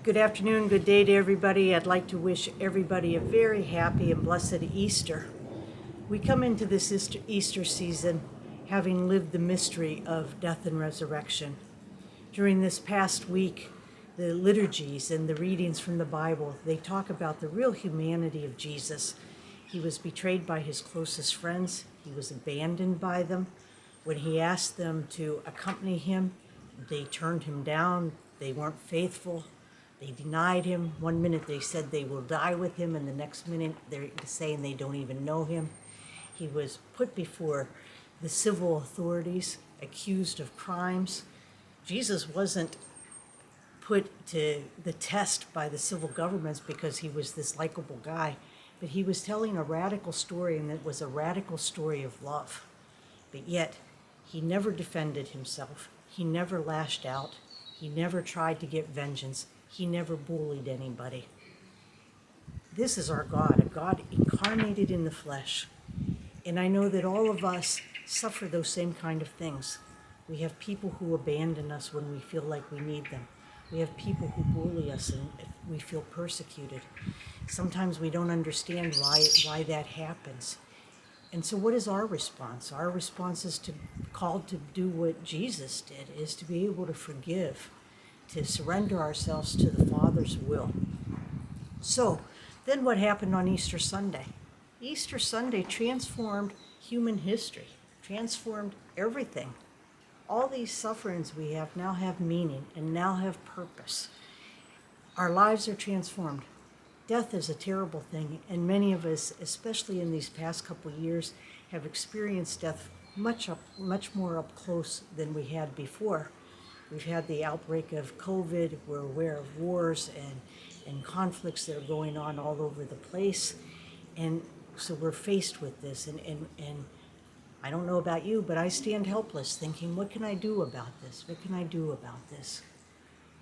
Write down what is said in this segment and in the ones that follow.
Good afternoon, good day to everybody. I'd like to wish everybody a very happy and blessed Easter. We come into this Easter season having lived the mystery of death and resurrection. During this past week, the liturgies and the readings from the Bible, they talk about the real humanity of Jesus. He was betrayed by his closest friends. He was abandoned by them. When he asked them to accompany him, they turned him down. They weren't faithful. They denied him. One minute they said they will die with him, and the next minute they're saying they don't even know him. He was put before the civil authorities, accused of crimes. Jesus wasn't put to the test by the civil governments because he was this likable guy, but he was telling a radical story, and it was a radical story of love. But yet, he never defended himself. He never lashed out. He never tried to get vengeance. He never bullied anybody. This is our God, a God incarnated in the flesh. And I know that all of us suffer those same kind of things. We have people who abandon us when we feel like we need them. We have people who bully us and we feel persecuted. Sometimes we don't understand why that happens. And so what is our response? Our response is called to do what Jesus did, is to be able to forgive, to surrender ourselves to the Father's will. So then what happened on Easter Sunday? Easter Sunday transformed human history, transformed everything. All these sufferings we have now have meaning and now have purpose. Our lives are transformed. Death is a terrible thing, and many of us, especially in these past couple of years, have experienced death much more up close than we had before. We've had the outbreak of COVID. We're aware of wars and conflicts that are going on all over the place. And so we're faced with this. And I don't know about you, but I stand helpless thinking, what can I do about this? What can I do about this?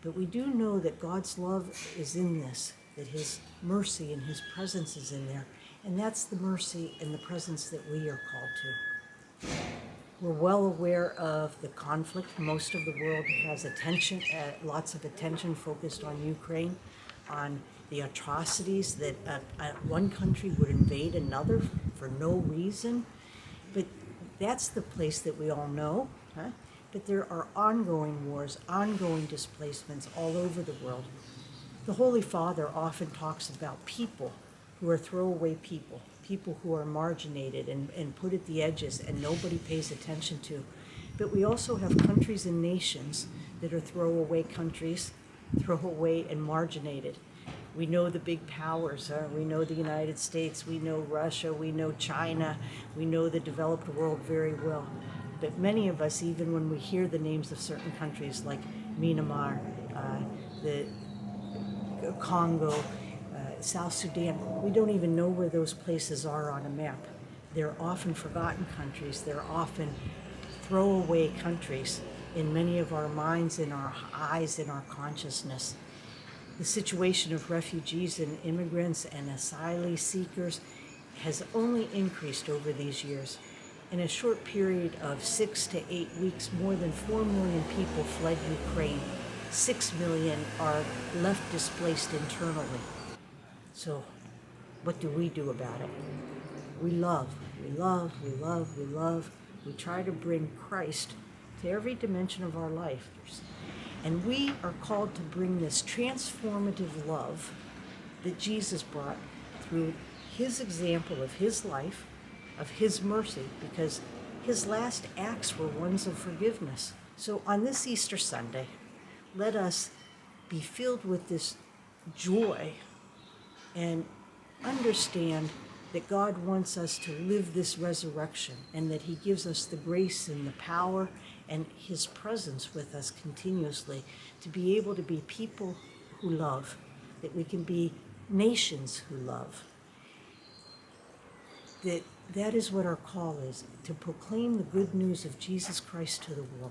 But we do know that God's love is in this, that his mercy and his presence is in there. And that's the mercy and the presence that we are called to. We're well aware of the conflict. Most of the world has lots of attention focused on Ukraine, on the atrocities that one country would invade another for no reason. But that's the place that we all know. But there are ongoing wars, ongoing displacements all over the world. The Holy Father often talks about people who are throwaway people, people who are marginated and put at the edges and nobody pays attention to. But we also have countries and nations that are throwaway countries, throwaway and marginated. We know the big powers. We know the United States. We know Russia. We know China. We know the developed world very well. But many of us, even when we hear the names of certain countries like Myanmar, the Congo, South Sudan, we don't even know where those places are on a map. They're often forgotten countries. They're often throwaway countries in many of our minds, in our eyes, in our consciousness. The situation of refugees and immigrants and asylum seekers has only increased over these years. In a short period of 6 to 8 weeks, more than 4 million people fled Ukraine. 6 million are left displaced internally. So what do we do about it? We love. We try to bring Christ to every dimension of our life. And we are called to bring this transformative love that Jesus brought through his example of his life, of his mercy, because his last acts were ones of forgiveness. So on this Easter Sunday, let us be filled with this joy and understand that God wants us to live this resurrection and that he gives us the grace and the power and his presence with us continuously to be able to be people who love, that we can be nations who love. That is what our call is, to proclaim the good news of Jesus Christ to the world.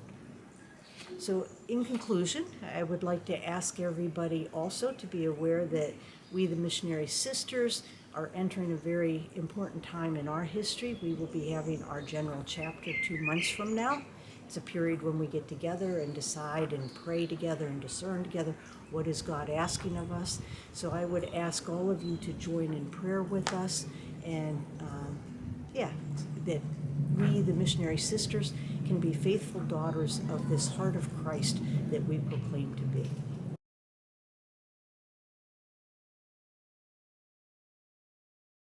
So in conclusion, I would like to ask everybody also to be aware that we, the Missionary Sisters, are entering a very important time in our history. We will be having our general chapter 2 months from now, It's a period when we get together and decide and pray together and discern together what is God asking of us. So I would ask all of you to join in prayer with us, and that we, the missionary sisters, can be faithful daughters of this heart of Christ that we proclaim to be.